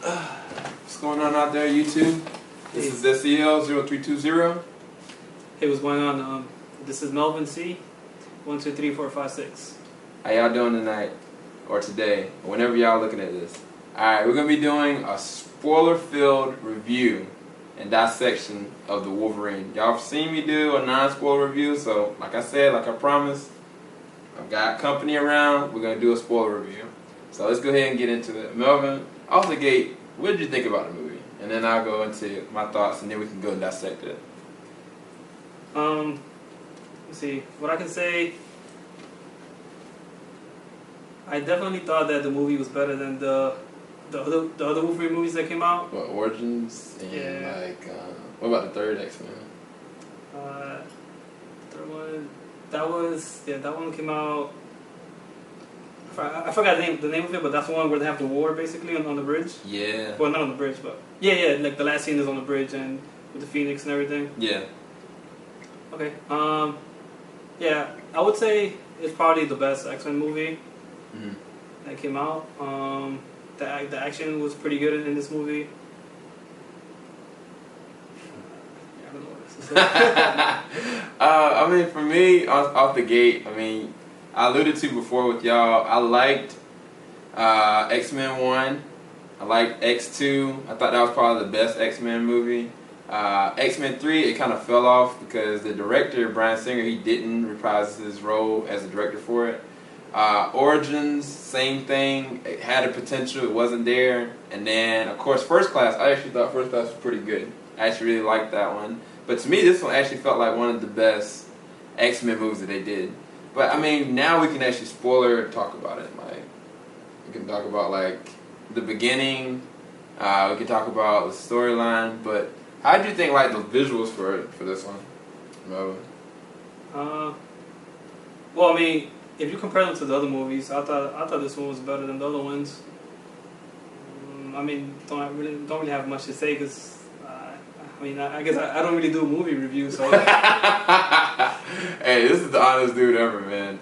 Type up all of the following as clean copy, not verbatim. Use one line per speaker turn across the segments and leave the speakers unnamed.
What's going on out there, YouTube? This is SEL0320.
Hey, what's going on? This is Melvin C. 1, 2, 3, 4, 5, 6.
How y'all doing tonight? Or today? Or whenever y'all looking at this. Alright, we're going to be doing a spoiler-filled review and dissection of the Wolverine. Y'all have seen me do a non-spoiler review, so like I said, like I promised, I've got company around. We're going to do a spoiler review. So let's go ahead and get into it. Melvin, off the gate, what did you think about the movie? And then I'll go into my thoughts, and then we can go and dissect it.
Let's see. What I can say, I definitely thought that the movie was better than the other Wolverine movies that came out.
What, Origins? And
yeah.
What about the third X-Men?
Third one, that one came out. I forgot the name of it, but that's the one where they have the war basically on the bridge.
Yeah.
Well, not on the bridge, but yeah, like the last scene is on the bridge and with the Phoenix and everything.
Yeah.
Okay. Yeah, I would say it's probably the best X-Men movie that came out. The action was pretty good in this movie. I don't know what else to say.
I mean, for me, off the gate, I mean, I alluded to before with y'all, I liked X-Men 1. I liked X2. I thought that was probably the best X-Men movie. X-Men 3, it kind of fell off because the director, Bryan Singer, he didn't reprise his role as the director for it. Origins, same thing. It had a potential, it wasn't there. And then, of course, First Class. I actually thought First Class was pretty good. I actually really liked that one. But to me, this one actually felt like one of the best X-Men movies that they did. But I mean, now we can actually spoiler talk about it. Like, we can talk about like the beginning. We can talk about the storyline. But how do you think like the visuals for this one, Melvin?
Well, I mean, if you compare them to the other movies, I thought this one was better than the other ones. I mean, don't really have much to say because I mean, I guess I don't really do movie reviews, so.
Hey, this is the honest dude ever, man.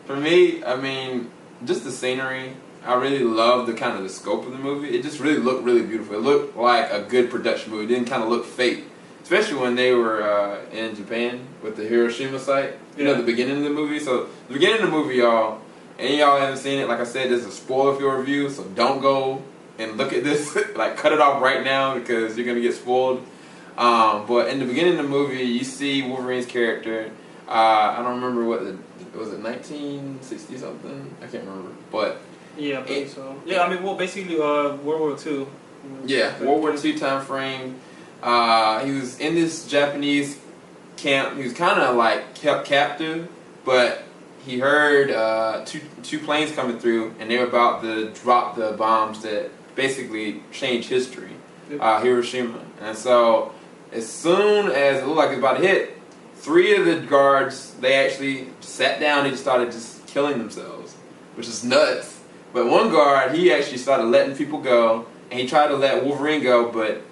For me, I mean, just the scenery. I really love the scope of the movie. It just really looked really beautiful. It looked like a good production movie. It didn't kind of look fake, especially when they were in Japan with the Hiroshima site. You know, the beginning of the movie. So the beginning of the movie, y'all, and y'all haven't seen it. Like I said, this is a spoiler-filled review, so don't go and look at this. Like, cut it off right now because you're gonna get spoiled. But in the beginning of the movie, you see Wolverine's character. I don't remember was it 1960 something? I can't remember. But
yeah, I believe so. Yeah, I mean, well, basically, World War II.
Yeah, World War II time frame. He was in this Japanese camp. He was kind of like kept captive, but he heard two planes coming through, and they were about to drop the bombs that basically changed history. Hiroshima. And so as soon as it looked like it was about to hit, 3 of the guards, they actually sat down and just started just killing themselves, which is nuts. But one guard, he actually started letting people go, and he tried to let Wolverine go, but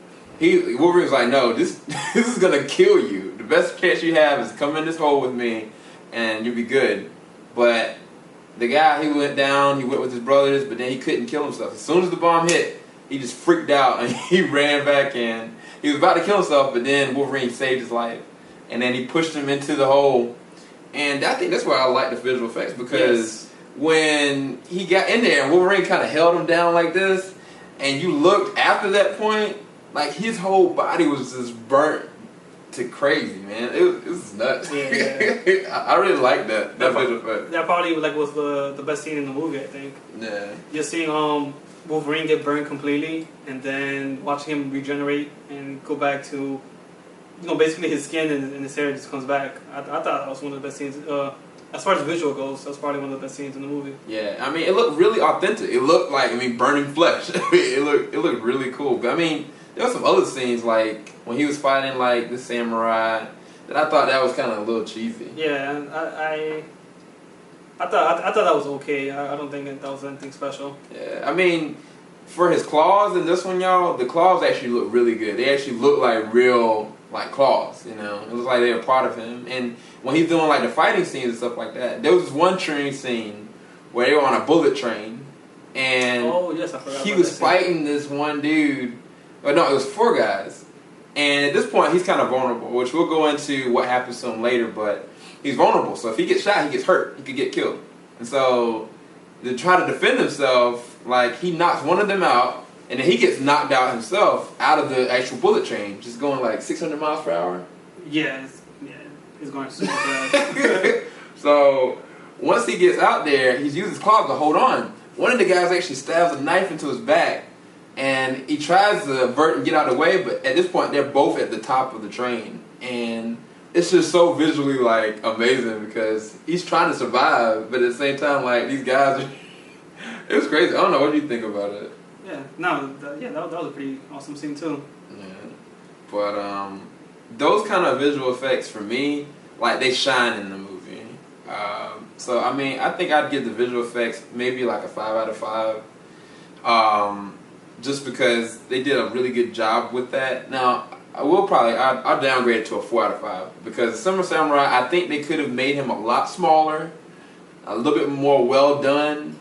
Wolverine was like, no, this is going to kill you. The best chance you have is come in this hole with me, and you'll be good. But the guy, he went down, he went with his brothers, but then he couldn't kill himself. As soon as the bomb hit, he just freaked out, and he ran back in. He was about to kill himself, but then Wolverine saved his life. And then he pushed him into the hole. And I think that's why I like the visual effects, because when he got in there and Wolverine kind of held him down like this, and you looked after that point, like his whole body was just burnt to crazy, man. It was nuts. Yeah. I really like that visual effect.
That probably was the best scene in the movie, I think.
Yeah.
Just seeing Wolverine get burned completely, and then watching him regenerate and go back to, basically his skin and his hair just comes back. I thought that was one of the best scenes. As far as visual goes, that's probably one of the best scenes in the movie. Yeah,
I mean, it looked really authentic. It looked like, burning flesh. it looked really cool. But I mean, there were some other scenes, like when he was fighting like the samurai, that I thought that was kind of a little cheesy.
Yeah, and I thought that was okay. I don't think that was anything special.
Yeah, I mean, for his claws in this one, y'all, the claws actually look really good. They actually look like real, like, claws, It looks like they were part of him. And when he's doing like the fighting scenes and stuff like that, there was this one train scene where they were on a bullet train, and
oh yes, I forgot.
he
about
was
that
fighting this one dude. Or no, it was 4 guys. And at this point, he's kind of vulnerable, which we'll go into what happens to him later. But he's vulnerable, so if he gets shot, he gets hurt. He could get killed. And so to try to defend himself, like he knocks one of them out, and then he gets knocked out himself out of the actual bullet train, just going like 600 miles per hour.
Yeah, he's going super fast.
So once he gets out there, he uses his claws to hold on. One of the guys actually stabs a knife into his back, and he tries to avert and get out of the way, but at this point they're both at the top of the train, and it's just so visually like amazing because he's trying to survive, but at the same time like these guys are it was crazy. I don't know, what do you think about it?
Yeah, no, that was a pretty awesome scene too.
Yeah. But those kind of visual effects for me, like they shine in the movie. So I mean, I think I'd give the visual effects maybe like a 5 out of 5. Just because they did a really good job with that. Now, I'll downgrade it to a 4 out of 5 because Silver Samurai, I think they could have made him a lot smaller, a little bit more well done.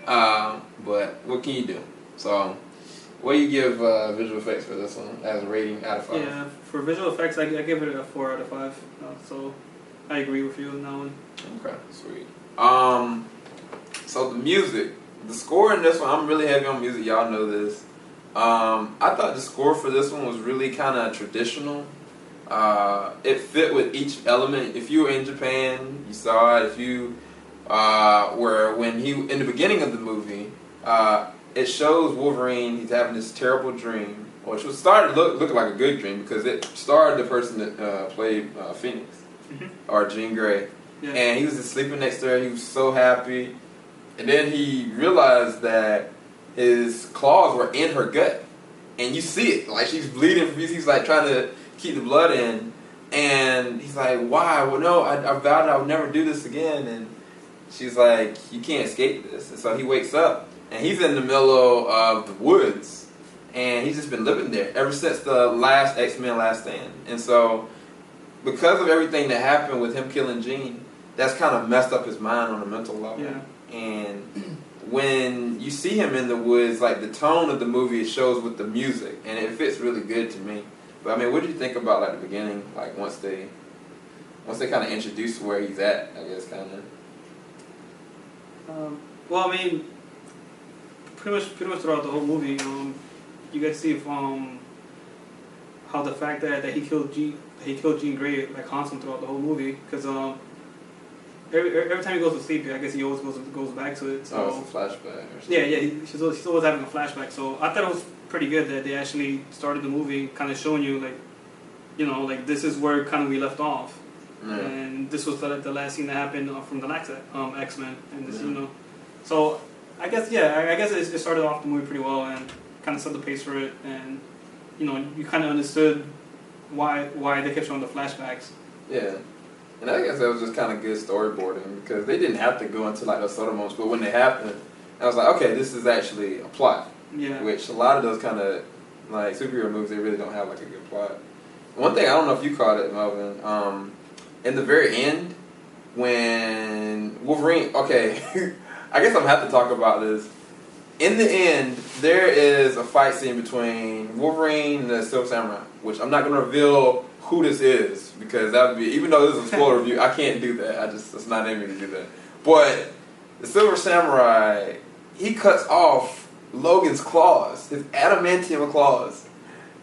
But what can you do? So, what do you give visual effects for this one as a rating out of 5?
Yeah, for visual effects, I give it a 4 out of 5. So, I agree with you on that one.
Okay, sweet. So the music, the score in this one, I'm really heavy on music. Y'all know this. I thought the score for this one was really kind of traditional. It fit with each element. If you were in Japan, you saw it. If you were in the beginning of the movie, it shows Wolverine. He's having this terrible dream, which was started looking like a good dream because it starred the person that played Phoenix or Jean Grey. Yeah. And he was just sleeping next to her. He was so happy. And then he realized that his claws were in her gut. And you see it. Like, she's bleeding. He's, like, trying to keep the blood in. And he's like, why? Well, no, I vowed I would never do this again. And she's like, you can't escape this. And so he wakes up. And he's in the middle of the woods. And he's just been living there ever since the last X-Men Last Stand. And so, because of everything that happened with him killing Jean, that's kind of messed up his mind on a mental level. Yeah. And when you see him in the woods, like the tone of the movie shows with the music, and it fits really good to me. But I mean, what do you think about like the beginning? Like once they kind of introduce where he's at, I guess kind
of. Well, I mean, pretty much throughout the whole movie, you get to see how the fact that he killed Jean Grey like haunts him throughout the whole movie because every time he goes to sleep, I guess he always goes back to it. So.
Oh, it's a flashback or something.
Yeah, she's always having a flashback. So I thought it was pretty good that they actually started the movie kind of showing you, like, you know, like this is where kind of we left off. Yeah. And this was the last scene that happened from the next X-Men. And this, you know. So I guess it started off the movie pretty well and kind of set the pace for it. And, you know, you kind of understood why they kept showing the flashbacks.
Yeah. And I guess that was just kind of good storyboarding because they didn't have to go into like those subtle moments, but when they happened, I was like, okay, this is actually a plot. Yeah. Which a lot of those kind of like superhero movies, they really don't have like a good plot. One thing, I don't know if you caught it, Melvin, in the very end, when Wolverine, okay, I guess I'm going to have to talk about this. In the end, there is a fight scene between Wolverine and the Silver Samurai, which I'm not going to reveal who this is, because that would be, even though this is a spoiler review, I can't do that. It's not in me to do that. But the Silver Samurai, he cuts off Logan's claws, his adamantium claws.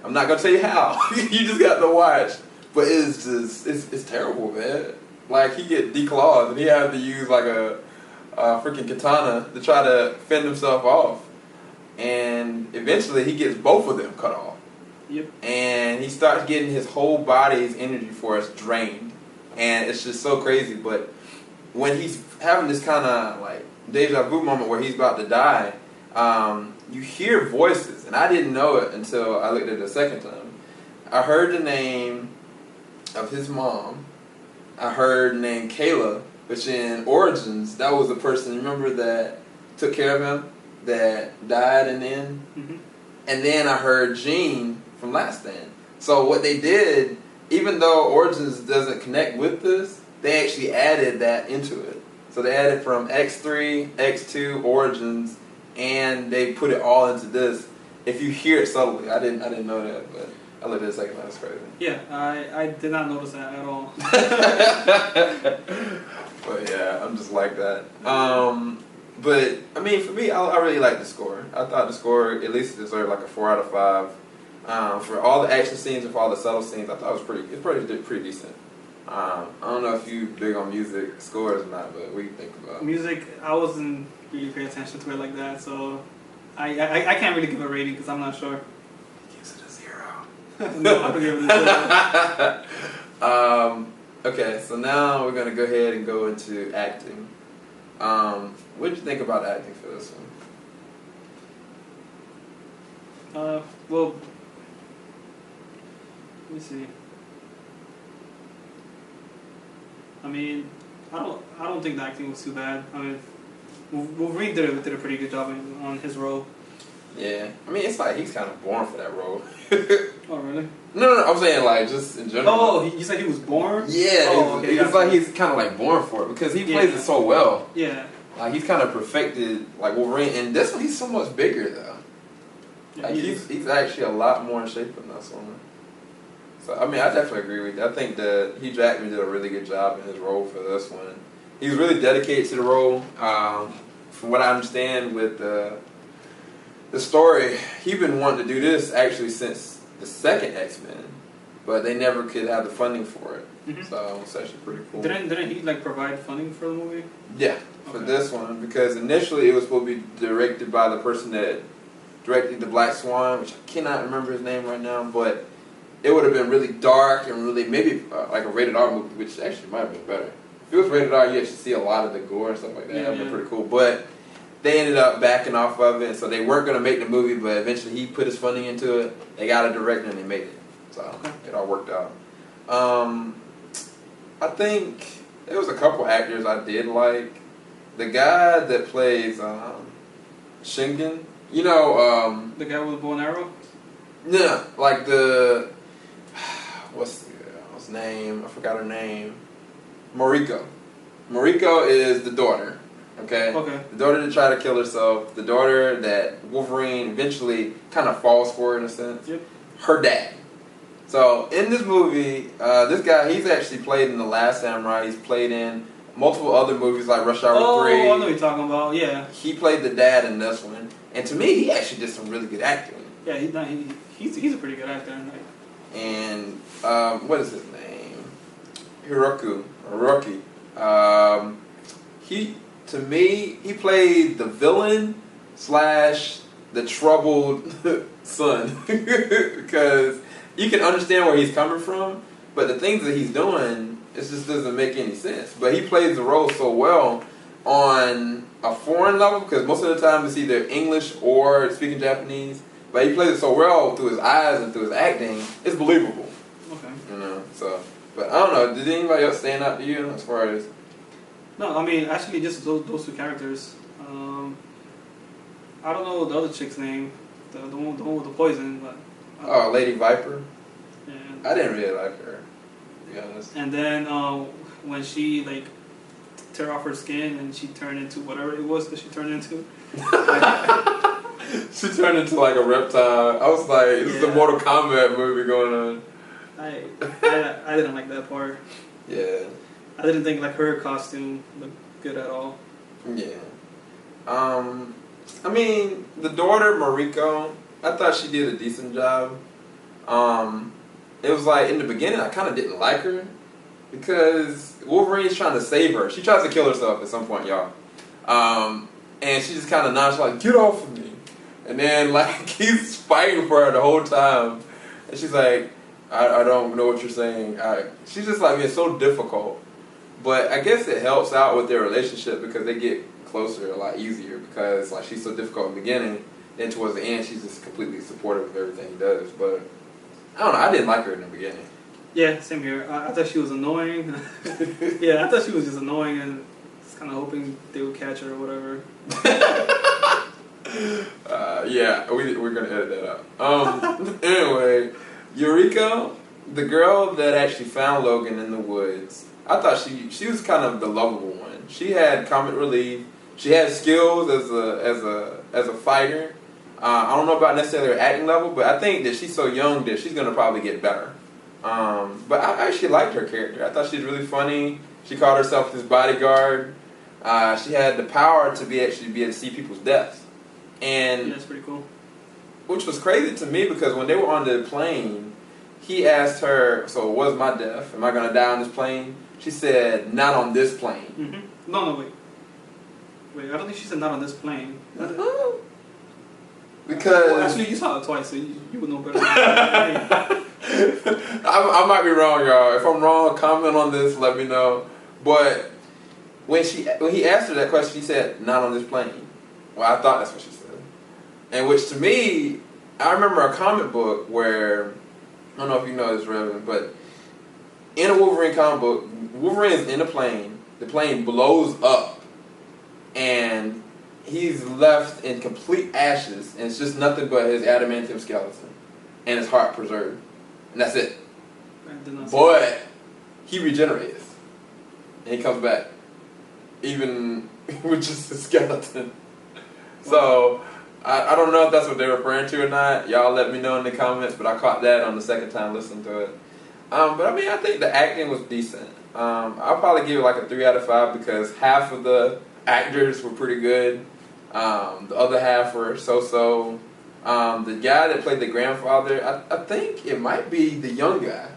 I'm not going to tell you how. You just got to watch. But it's terrible, man. Like, he get declawed, and he has to use like a freaking katana to try to fend himself off. And eventually he gets both of them cut off. Yep. And he starts getting his whole body's energy force drained. And it's just so crazy. But when he's having this kind of like deja vu moment where he's about to die, you hear voices. And I didn't know it until I looked at it a second time. I heard the name of his mom. I heard the name Kayla, which in Origins, that was the person, remember, that took care of him, that died in the end? Mm-hmm. And then I heard Jean from Last Stand. So what they did, even though Origins doesn't connect with this, they actually added that into it. So they added from X3, X2, Origins, and they put it all into this. If you hear it subtly, I didn't know that, but I looked at it a second. That's crazy.
Yeah, I did not notice that at all.
But yeah, I'm just like that. But I mean, for me, I really like the score. I thought the score at least deserved like a 4 out of 5. For all the action scenes and for all the subtle scenes, I thought it was pretty decent. I don't know if you big on music scores or not, but what do you think about it?
Music, I wasn't really paying attention to it like that, so I can't really give a rating because I'm not sure.
He gives it a 0.
No, I don't give it a 0.
Okay, so now we're gonna go ahead and go into acting. What did you think about acting for this one?
Well, let me see. I mean, I don't think the acting was too bad. I mean, Wolverine did a pretty good job on his role.
Yeah, I mean, it's like he's kind of born for that role.
Oh, really?
No, I'm saying like just in general.
Oh, you said he was born?
Yeah,
oh, okay,
it's like he's kind of like born for it because he plays it so well.
Yeah.
Like he's kind of perfected like Wolverine, and this one he's so much bigger though.
Yeah,
Like he's actually a lot more in shape than this one. So I mean, I definitely agree with you. I think that Hugh Jackman did a really good job in his role for this one. He was really dedicated to the role. From what I understand with the story, he'd been wanting to do this actually since the second X-Men, but they never could have the funding for it.
Mm-hmm.
So it's actually pretty cool.
Didn't he like provide funding for the movie?
Yeah, for this one, because initially it was supposed to be directed by the person that directed The Black Swan, which I cannot remember his name right now, but it would have been really dark and really maybe like a rated R movie, which actually might have been better. If it was rated R, you actually see a lot of the gore and stuff like that. That would have been pretty cool. But they ended up backing off of it, so they weren't going to make the movie, but eventually he put his funding into it. They got a director and they made it. So it all worked out. I think there was a couple actors I did like. The guy that plays Shingen, you know,
the guy with the bow and arrow?
Yeah, like the what's his name? I forgot her name. Mariko. Mariko is the daughter. Okay. The daughter that tried to kill herself. The daughter that Wolverine eventually kind of falls for in a sense.
Yep.
Her dad. So in this movie, this guy, he's actually played in The Last Samurai. He's played in multiple other movies like Rush Hour 3.
Oh, I know what you're talking about. Yeah.
He played the dad in this one, and to me, he actually did some really good acting.
Yeah, he's a pretty good actor. Like.
And what is his name? Hiroki. To me, he played the villain / the troubled son because you can understand where he's coming from, but the things that he's doing, it just doesn't make any sense. But he plays the role so well on a foreign level because most of the time it's either English or speaking Japanese. But he plays it so well through his eyes and through his acting, it's believable.
Okay.
You know, so. But I don't know, did anybody else stand out to you as far as?
No, I mean, actually just those two characters. I don't know the other chick's name, the one with the poison, but...
Oh, Lady Viper?
Yeah.
I didn't really like her, to be honest.
And then when she, like, tear off her skin and she turned into whatever it was that she turned into.
She turned into like a reptile. I was like, this is a Mortal Kombat movie going on.
I didn't like that part.
Yeah.
I didn't think like her costume looked good at all.
Yeah. I mean, the daughter, Mariko, I thought she did a decent job. It was like, in the beginning, I kind of didn't like her because Wolverine's trying to save her. She tries to kill herself at some point, y'all. And she just kind of nonchalant, get off of me. And then, like, he's fighting for her the whole time. And she's like, I don't know what you're saying. She's just, like, being so difficult. But I guess it helps out with their relationship because they get closer a lot easier because, like, she's so difficult in the beginning. Then towards the end, she's just completely supportive of everything he does. But, I don't know. I didn't like her in the beginning.
Yeah, same here. I thought she was annoying. Yeah, I thought she was just annoying and just kind of hoping they would catch her or whatever.
Yeah, we're gonna edit that out. Anyway, Yuriko, the girl that actually found Logan in the woods, I thought she was kind of the lovable one. She had comic relief. She has skills as a fighter. I don't know about necessarily her acting level, but I think that she's so young that she's gonna probably get better. But I actually liked her character. I thought she was really funny. She called herself this bodyguard. She had the power to be able to see people's deaths, and
that's pretty cool.
Which was crazy to me because when they were on the plane, he asked her, "So was my death? Am I gonna die on this plane?" She said, "Not on this plane."
Mm-hmm. No, wait. I don't think she said not on this plane.
Because
actually, you saw it twice, so you would know better. I
might be wrong, y'all. If I'm wrong, comment on this. Let me know. But when he asked her that question, she said, "Not on this plane." Well, I thought that's what she said. And which to me, I remember a comic book where, I don't know if you know this, Melvin, but in a Wolverine comic book, Wolverine's in a plane. The plane blows up, and he's left in complete ashes, and it's just nothing but his adamantium skeleton and his heart preserved, and that's it. But he regenerates, and he comes back, even with just a skeleton. So I don't know if that's what they're referring to or not. Y'all let me know in the comments, but I caught that on the second time listening to it. But I mean, I think the acting was decent. I'll probably give it like a 3 out of 5 because half of the actors were pretty good. The other half were so-so. The guy that played the grandfather, I think it might be the young guy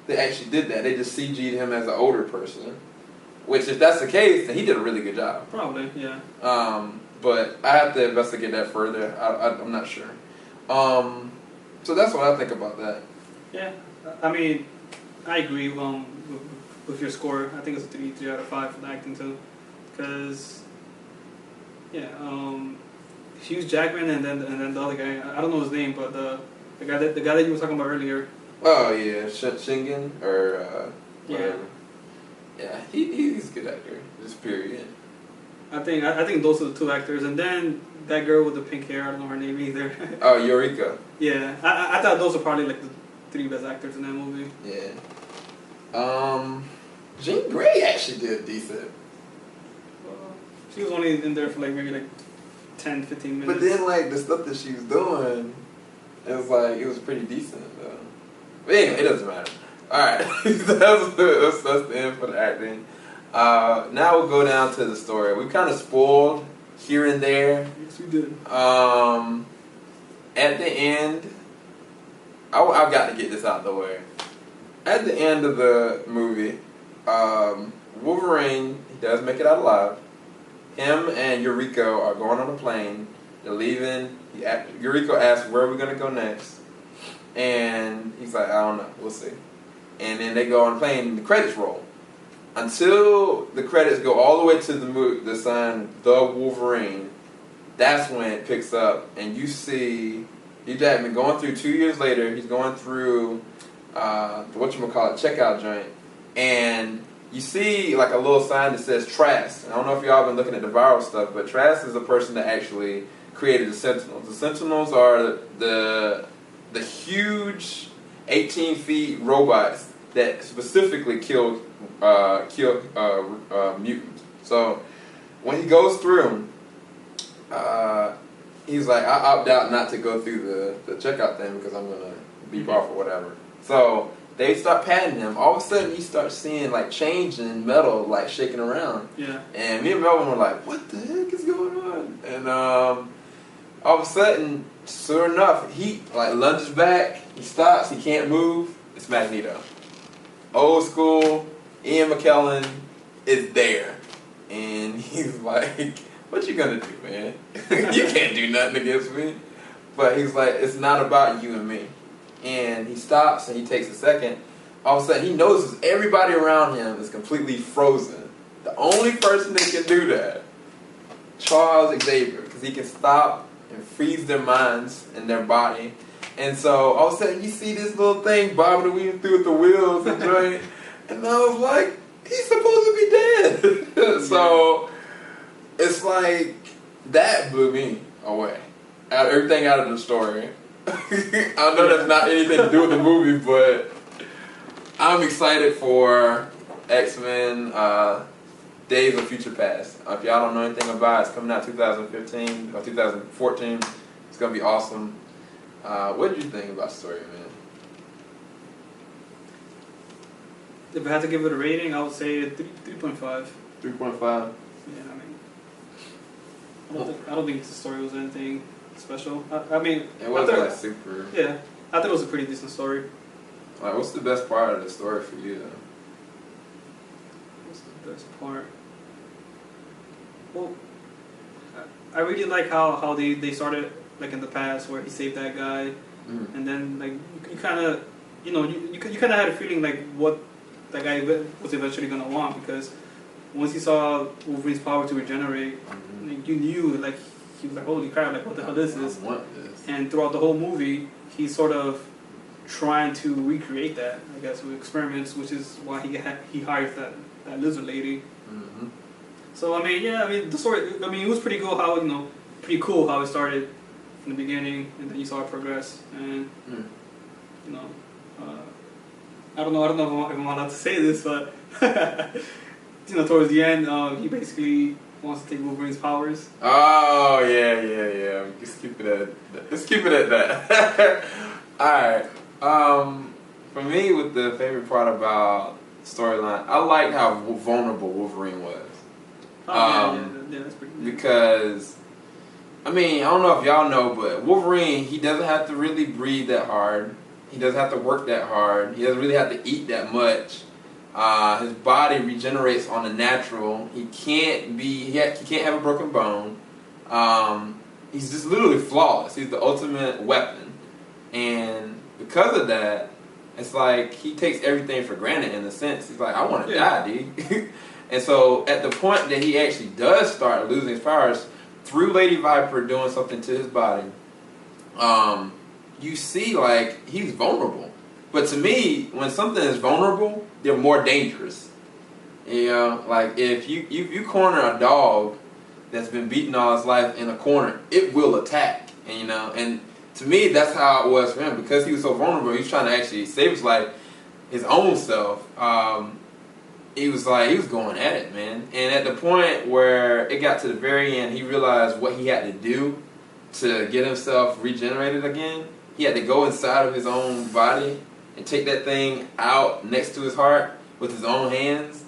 that actually did that. They just CG'd him as an older person. Which, if that's the case, then he did a really good job.
Probably, yeah.
But I have to investigate that further. I'm not sure. So that's what I think about that.
Yeah, I mean, I agree with your score. I think it's a 3 out of 5 for the acting too. Because, yeah, Hugh Jackman and then the other guy. I don't know his name, but the guy that you were talking about earlier.
Oh yeah, Shingen or whatever. Yeah, he's a good actor. Just period.
I think those are the two actors, and then that girl with the pink hair. I don't know her name either.
Oh, Eureka.
Yeah, I thought those are probably like the 3 best actors in that movie.
Yeah. Jean Grey actually did decent.
She was only in there for like maybe like 10, 15 minutes.
But then like the stuff that she was doing, it was pretty decent though. But anyway, it doesn't matter. Alright, that's the end for the acting. Now we'll go down to the story. We kind of spoiled here and there.
Yes, we did.
At the end, I've got to get this out of the way. At the end of the movie, Wolverine, he does make it out alive. Him and Eureka are going on a plane. They're leaving. Eureka asks, "Where are we going to go next?" And he's like, "I don't know. We'll see." And then they go on a plane and the credits roll. Until the credits go all the way to the sign, The Wolverine, that's when it picks up. And you see Hugh Jackman going through 2 years later. He's going through, checkout joint. And you see like a little sign that says Trask. I don't know if y'all been looking at the viral stuff, but Trask is the person that actually created the Sentinels. The Sentinels are the huge 18 feet robots that specifically kill mutants. So when he goes through, he's like, I opt out not to go through the checkout thing because I'm gonna beep off or whatever. So they start patting him. All of a sudden, he starts seeing like change in metal, like shaking around.
Yeah.
And me and Melvin were like, "What the heck is going on?" And all of a sudden, sure enough, he like lunges back. He stops. He can't move. It's Magneto. Old school. Ian McKellen is there, and he's like, "What you gonna do, man? You can't do nothing against me." But he's like, "It's not about you and me." And he stops and he takes a second. All of a sudden, he notices everybody around him is completely frozen. The only person that can do that, Charles Xavier, because he can stop and freeze their minds and their body. And so all of a sudden, you see this little thing bobbing and weaving through with the wheels and joint. And I was like, he's supposed to be dead. So it's like that blew me away. Everything out of the story. I know that's not anything to do with the movie, but I'm excited for X-Men Days of Future Past. If y'all don't know anything about it, it's coming out 2015 or 2014. It's gonna be awesome. What did you think about the story, man?
If I had to give it a rating, I would say 3.5.
3.5.
Yeah, I don't think the story was anything special. I mean,
it wasn't like super.
Yeah, I thought it was a pretty decent story.
Like, what's the best part of the story for you, though?
What's the best part? Well, I really like how they started like in the past where he saved that guy, and then like you kind of you kind of had a feeling like what that guy was eventually gonna want, because once he saw Wolverine's power to regenerate, like, you knew like he was like, holy crap, like what the hell is this?
I want this.
And throughout the whole movie, he's sort of trying to recreate that, I guess, with experiments, which is why he hires that lizard lady.
Mm-hmm.
So I mean, the story. I mean, it was pretty cool how pretty cool how it started in the beginning, and then you saw it progress, and I don't know if I'm allowed to say this, but towards the end, he basically wants to take Wolverine's powers.
Oh yeah. Let's keep it at that. All right. For me, with the favorite part about storyline, I like how vulnerable Wolverine was.
Yeah, that's pretty good.
Because, I mean, I don't know if y'all know, but Wolverine, he doesn't have to really breathe that hard. He doesn't have to work that hard. He doesn't really have to eat that much. His body regenerates on the natural. He can't have a broken bone. He's just literally flawless. He's the ultimate weapon. And because of that, it's like he takes everything for granted in a sense. He's like, I want to die, dude. And so at the point that he actually does start losing his powers through Lady Viper doing something to his body, you see like he's vulnerable. But to me, when something is vulnerable, they're more dangerous. Like if you corner a dog that's been beaten all his life in a corner, it will attack. And to me, that's how it was for him, because he was so vulnerable. He was trying to actually save his life, his own self. He was going at it, man. And at the point where it got to the very end, he realized what he had to do to get himself regenerated again. He had to go inside of his own body and take that thing out next to his heart with his own hands.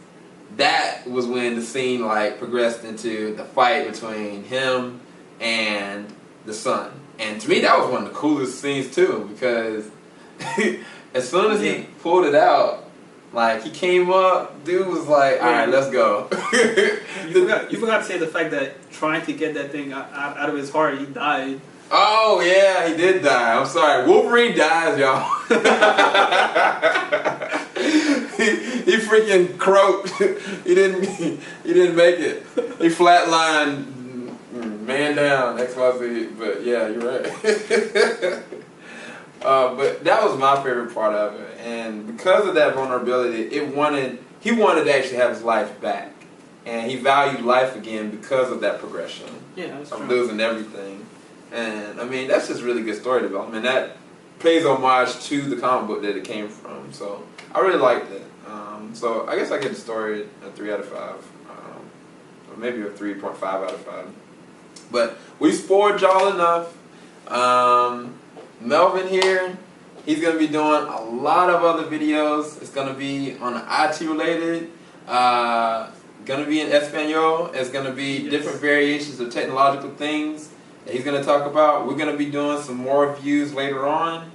That was when the scene progressed into the fight between him and the Sun. And to me, that was one of the coolest scenes too, because as soon as he pulled it out, he came up, dude was like, all right, let's go.
You forgot to say the fact that trying to get that thing out of his heart, he died.
Oh, yeah, he did die. I'm sorry. Wolverine dies, y'all. he freaking croaked. He didn't make it. He flatlined, man down, XYZ. But yeah, you're right. But that was my favorite part of it, and because of that vulnerability, he wanted to actually have his life back, and he valued life again because of that progression.
Yeah, that's
of losing everything, and I mean that's just really good story development. That pays homage to the comic book that it came from, so I really liked it. So I guess I give the story a 3 out of 5, or maybe a 3.5 out of 5. But we spoiled y'all enough. Melvin here, he's going to be doing a lot of other videos. It's going to be on the IT related, going to be in Espanol. It's going to be different variations of technological things that he's going to talk about. We're going to be doing some more reviews later on.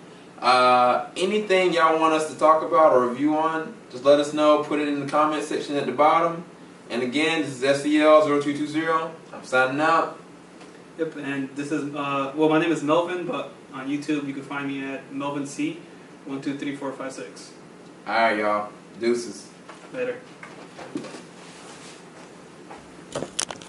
Anything y'all want us to talk about or review on, just let us know. Put it in the comment section at the bottom. And again, this is SEL0220. I'm signing out.
Yep, and this is, my name is Melvin, but on YouTube you can find me at Melvin C 1234556.
Alright, y'all. Deuces.
Later.